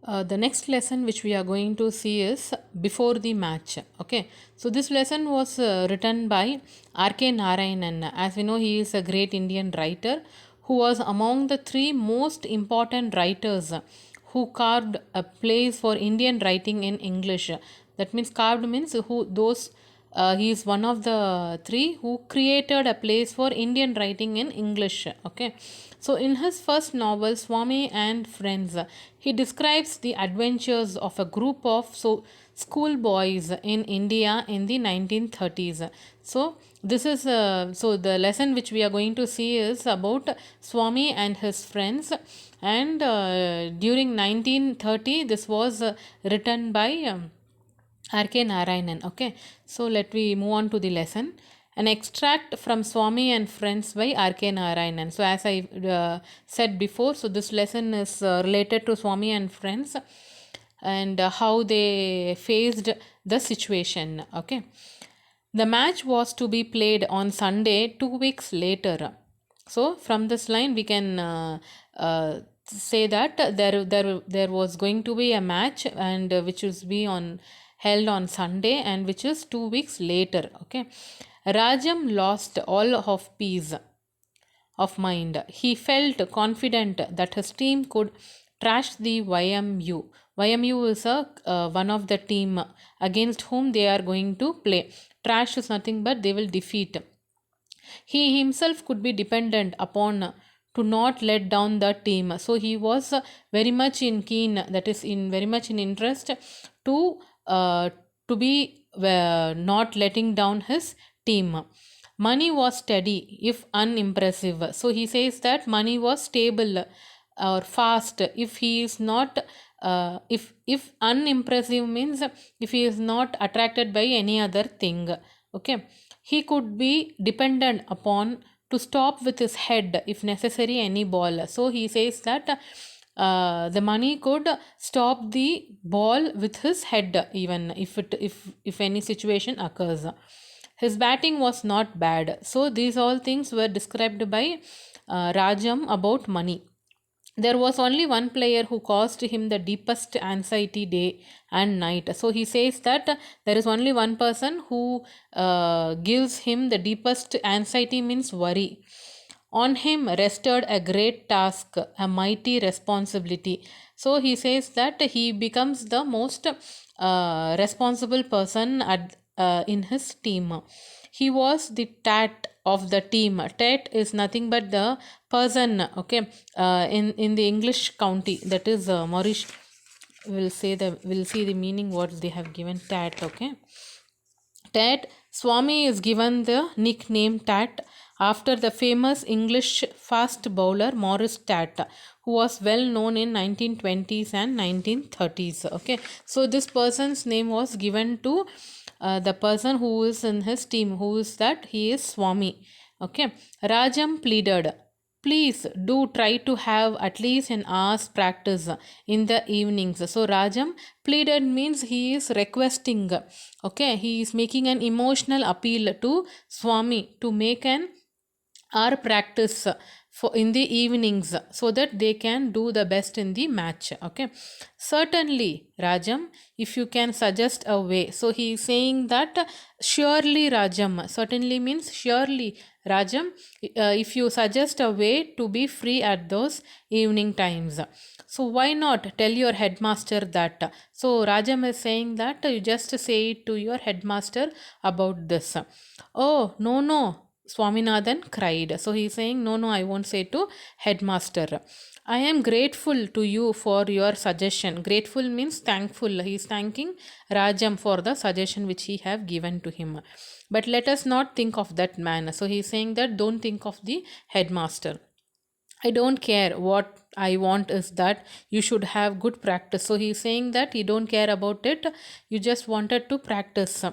The next lesson which we are going to see is before the match. Okay, so this lesson was written by R.K. Narayanan. As we know, he is a great Indian writer who was among the three most important writers who carved a place for Indian writing in English. That means carved means who those he is one of the three who created a place for Indian writing in English. Okay, so in his first novel, Swami and Friends, he describes the adventures of a group of schoolboys in India in the 1930s. So this is so the lesson which we are going to see is about Swami and his friends, and during 1930 this was written by R.K. Narayanan. Okay, so let me move on to the lesson. An extract from Swami and Friends by R.K. Narayanan. So, as I said before, so this lesson is related to Swami and Friends and how they faced the situation. Okay, the match was to be played on Sunday 2 weeks later. So, from this line, we can say that there was going to be a match, and which is be on held on Sunday, and which is 2 weeks later. Okay, Rajam lost all of peace of mind. He felt confident that his team could trash the YMU. YMU is one of the team against whom they are going to play. Trash is nothing but they will defeat. He himself could be dependent upon to not let down the team. So he was very much in keen, that is in very much in interest to be not letting down his team. Money was steady if unimpressive. So he says that money was stable or fast if he is not if unimpressive means if he is not attracted by any other thing. Okay, he could be dependent upon to stop with his head if necessary any ball. So he says that the money could stop the ball with his head even if any situation occurs. His batting was not bad. So these all things were described by Rajam about money. There was only one player who caused him the deepest anxiety day and night. So he says that there is only one person who gives him the deepest anxiety, means worry. On him rested a great task, a mighty responsibility. So he says that he becomes the most responsible person in his team. He was the tat of the team. Tat is nothing but the person. Okay, in the English county, that is Maurice. We'll see the meaning what they have given tat. Okay, Tat. Swami is given the nickname Tat after the famous English fast bowler Morris Tat, who was well known in 1920s and 1930s. Okay, so this person's name was given to the person who is in his team. Who is that? He is Swami. Okay, Rajam pleaded, please do try to have at least an hour's practice in the evenings. So Rajam pleaded means he is requesting. Okay, he is making an emotional appeal to Swami to make an hour practice for in the evenings so that they can do the best in the match. Okay, certainly Rajam, if you can suggest a way. So he is saying that surely Rajam, certainly means surely Rajam, if you suggest a way to be free at those evening times, so why not tell your headmaster that? So Rajam is saying that you just say it to your headmaster about this. Oh, no, no, Swaminathan cried. So he is saying, no, no, I won't say to headmaster. I am grateful to you for your suggestion. Grateful means thankful. He is thanking Rajam for the suggestion which he have given to him. But let us not think of that man. So he is saying that don't think of the headmaster. I don't care. What I want is that you should have good practice. So he's saying that you don't care about it. You just wanted to practice.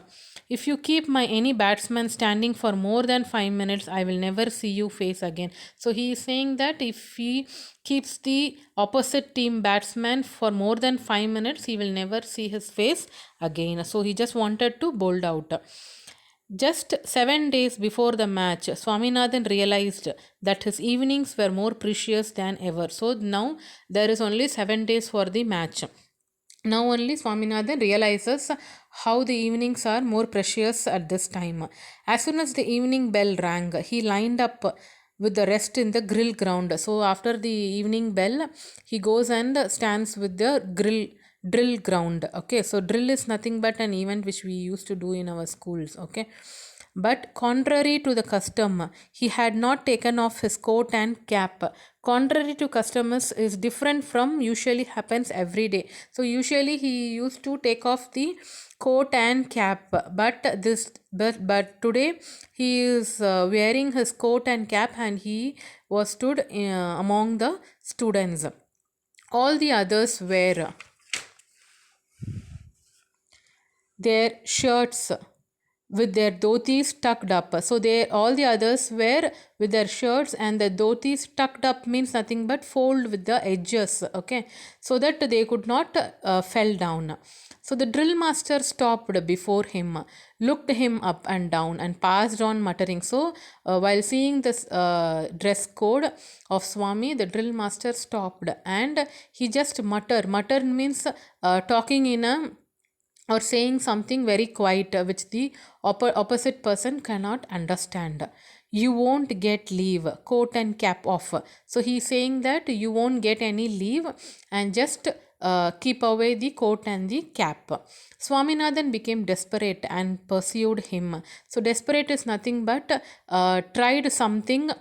If you keep my any batsman standing for more than 5 minutes, I will never see you face again. So he is saying that if he keeps the opposite team batsman for more than 5 minutes, he will never see his face again. So he just wanted to bold out. Just 7 days before the match, Swaminathan realized that his evenings were more precious than ever. So now there is only 7 days for the match. Now only Swaminathan realizes how the evenings are more precious at this time. As soon as the evening bell rang, he lined up with the rest in the grill ground. So after the evening bell, he goes and stands with the drill ground. Okay, so drill is nothing but an event which we used to do in our schools. Okay, but contrary to the custom, he had not taken off his coat and cap. Contrary to customs is different from usually happens every day. So usually he used to take off the coat and cap, but today he is wearing his coat and cap, and he was stood among the students. All the others wear their shirts with their dhotis tucked up. So they all the others were with their shirts, and the dhotis tucked up means nothing but fold with the edges. Okay, so that they could not fell down. So the drill master stopped before him, looked him up and down, and passed on muttering. So while seeing this dress code of Swami, the drill master stopped and he just mutter means talking in a or saying something very quiet, which the opposite person cannot understand. You won't get leave, coat and cap off. So he's saying that you won't get any leave, and just keep away the coat and the cap. Swaminathan became desperate and pursued him. So desperate is nothing but tried something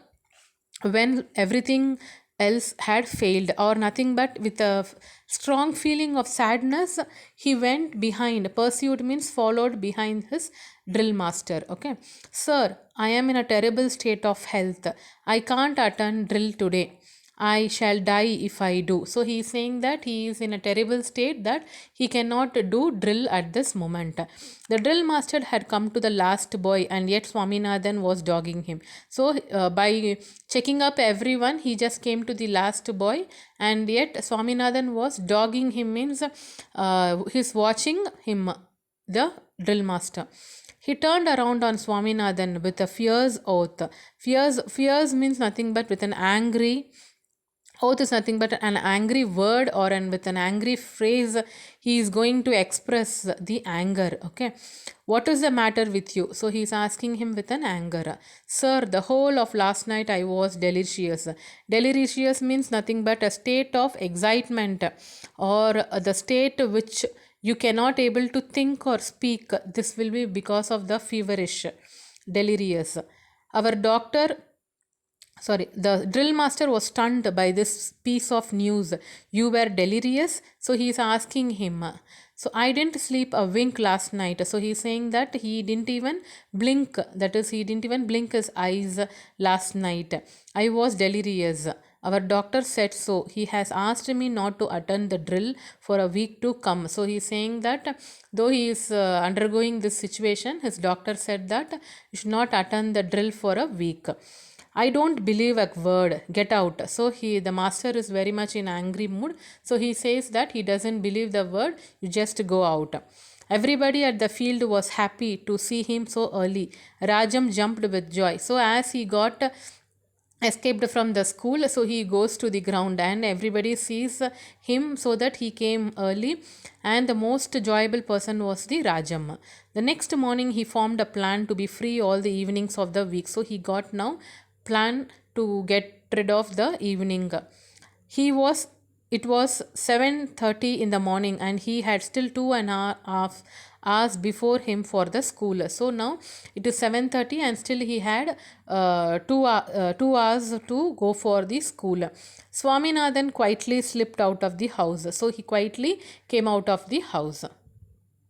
when everything else had failed, or nothing but with a strong feeling of sadness, he went behind. Pursued means followed behind his drill master. Okay, sir, I am in a terrible state of health. I can't attend drill today. I shall die if I do. So he is saying that he is in a terrible state, that he cannot do drill at this moment. The drill master had come to the last boy, and yet Swaminathan was dogging him. So by checking up everyone, he just came to the last boy, and yet Swaminathan was dogging him means he's watching him, the drill master. He turned around on Swaminathan with a fierce oath. Fierce means nothing but with an angry oath is nothing but an angry word, or with an angry phrase he is going to express the anger. Okay, what is the matter with you? So he is asking him with an anger. Sir, the whole of last night I was delirious. Delirious means nothing but a state of excitement, or the state which you cannot able to think or speak. This will be because of the feverish, delirious. Our doctor, sorry, the drill master was stunned by this piece of news. You were delirious? So he is asking him. So I didn't sleep a wink last night. So he is saying that he didn't even blink, that is, he didn't even blink his eyes last night. I was delirious. Our doctor said so. He has asked me not to attend the drill for a week to come. So he is saying that though he is undergoing this situation, his doctor said that you should not attend the drill for a week. I don't believe a word. Get out. So the master is very much in angry mood. So he says that he doesn't believe the word. You just go out. Everybody at the field was happy to see him so early. Rajam jumped with joy. So as he got escaped from the school, so he goes to the ground and everybody sees him, so that he came early, and the most enjoyable person was the Rajam. The next morning he formed a plan to be free all the evenings of the week. So he got now plan to get rid of the evening. He was It was 7:30 in the morning, and he had still 2.5 hours before him for the school. So now it is 7:30, and still he had 2 hours to go for the school. Swaminathan quietly slipped out of the house. So he quietly came out of the house.